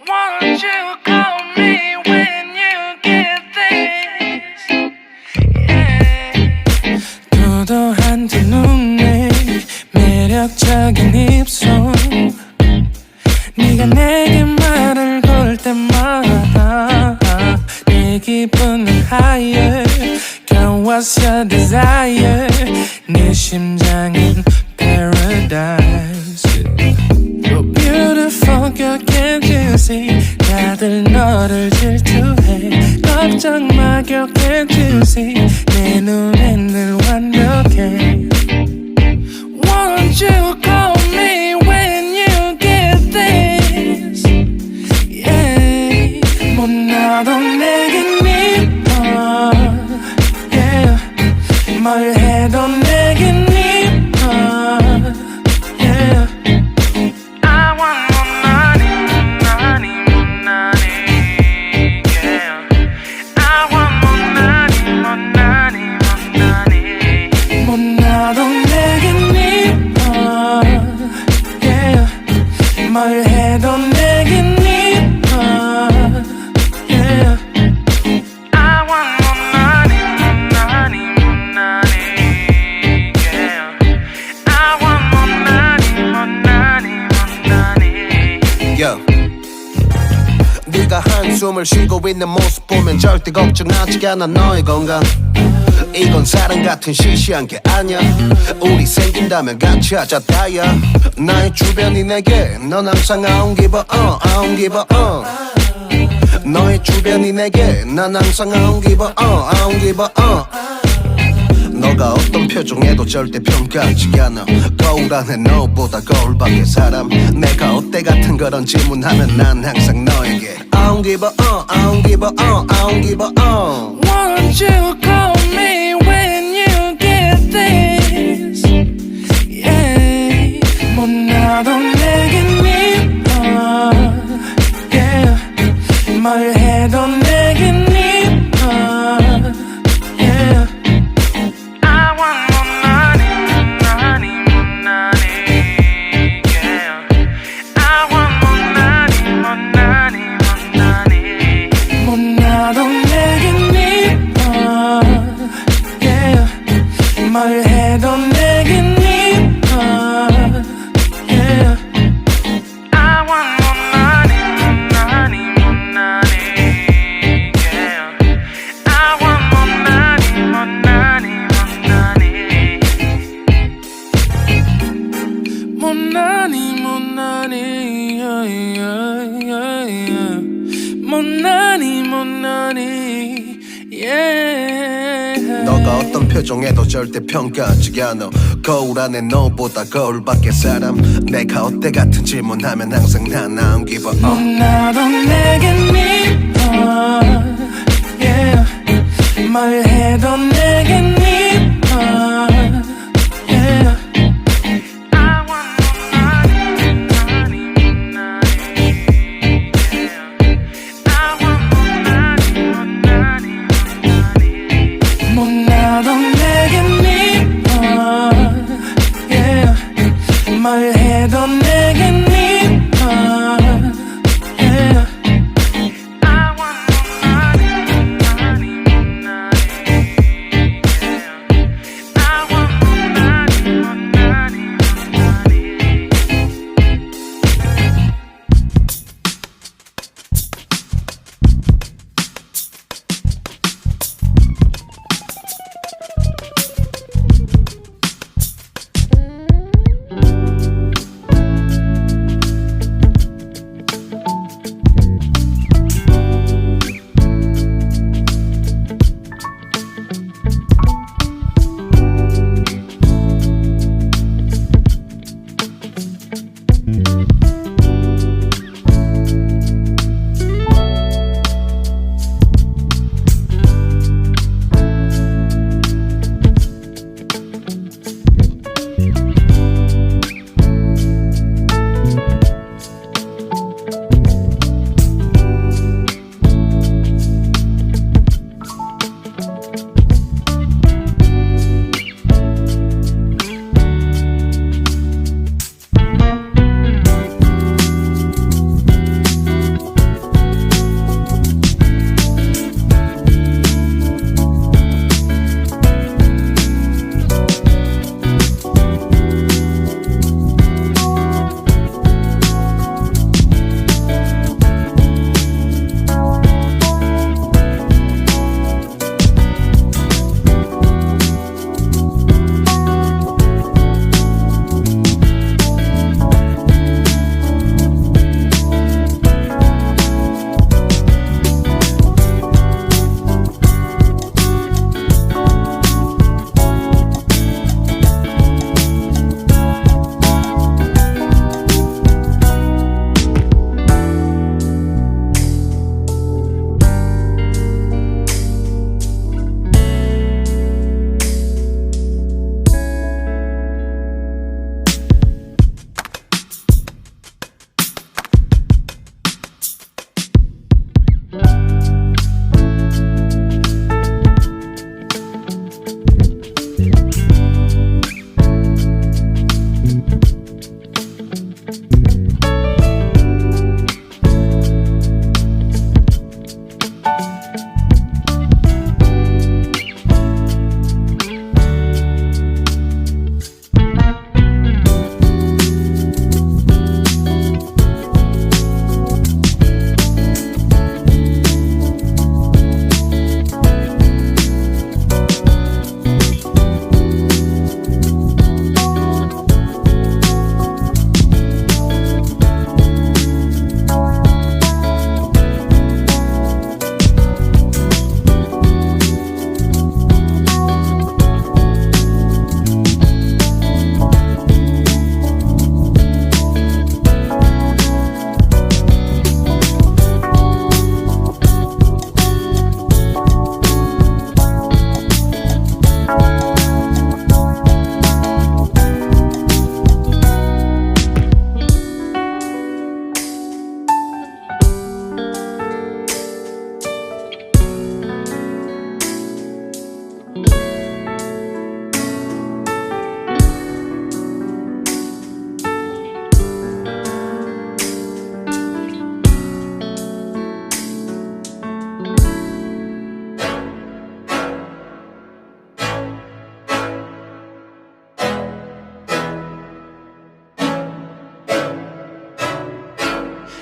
Won't you call me when you get this? 도도한 두 눈에 매력적인 입술 네가 내게 말을 걸 때마다 내 기분은 higher Girl, what's your desire? 내 심장은 paradise You're beautiful, girl, can't you see? 다들 너를 질투해 걱정 마, girl, can't you see? 내 눈엔 늘 완벽해 Won't you call me when you get this? Yeah, 못나도 내겐 이뻐 Yeah, 뭘 해도 내겐 이뻐 Yeah, I want more money, more money, more money Yeah, I want more money, more money, more money 못나도 내겐 이뻐 Yeah, 뭘 해도 내겐 이뻐 Yeah, I want more money, more money, more money Yeah, I want more money, more money, more money Yo. 네가 한숨을 쉬고 있는 모습 보면 절대 걱정하지 않아 너의 건강 이건 사랑 같은 시시한 게 아니야 우리 생긴다면 같이 하자 다야 나의 주변이 내게 넌 항상 I don't give a I don't give a 너의 주변이 내게 난 항상 I don't give a I don't give a 너가 어떤 표정에도 절대 평가하지 않아 거울 안에 너보다 거울 밖의 사람 내가 어때 같은 그런 질문하면 난 항상 너에게 I don't give a I don't give a I don't give a Won't you call me when you get this? Yeah, 못나도 내겐 이뻐 Yeah, 뭘 해도 내겐 이뻐 Yeah, I want more money, more money, more money Yeah, I want more money, more money, more money 못나도 내겐 이뻐 Yeah, 뭘 해도 내겐 이뻐 Yeah, I want more money, more money, more money Yeah, I want more money, more money, more money More money, more money yeah, yeah, yeah, yeah. More money, more money Yeah 너가 어떤 표정에도 절대 평가하지 않아 거울 안에 너보다 거울 밖의 사람 내가 어때 같은 질문하면 항상 난 I don't give a 못나도 내겐 이뻐 Yeah, 뭘 해도 내겐 이뻐 Yeah, I want more money, money, money Yeah, I want more money, money, money 못나도 내겐 이뻐 Yeah, 뭘 해도 내겐 이뻐 Yeah, I want more money, money, money Yeah,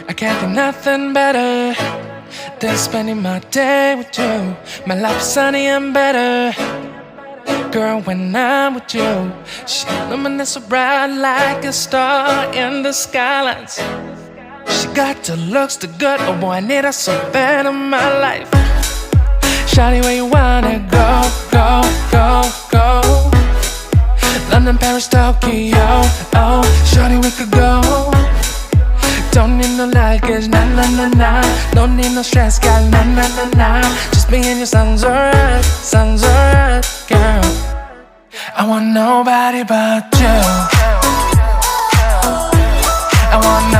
I can't think nothing better than spending my day with you. My life is sunny and better, girl, when I'm with you. She illuminates so bright like a star in the skylines. She got the looks, the good, oh boy, I need her so bad in my life. Shawty, where you wanna go, go, go, go? London, Paris, Tokyo, oh, shawty, we could go. Don't need no luggage, nah, nah, nah, nah. Don't need no stress, girl, nah, nah, nah, nah. Just me and you sounds alright, girl. I want nobody but you. I want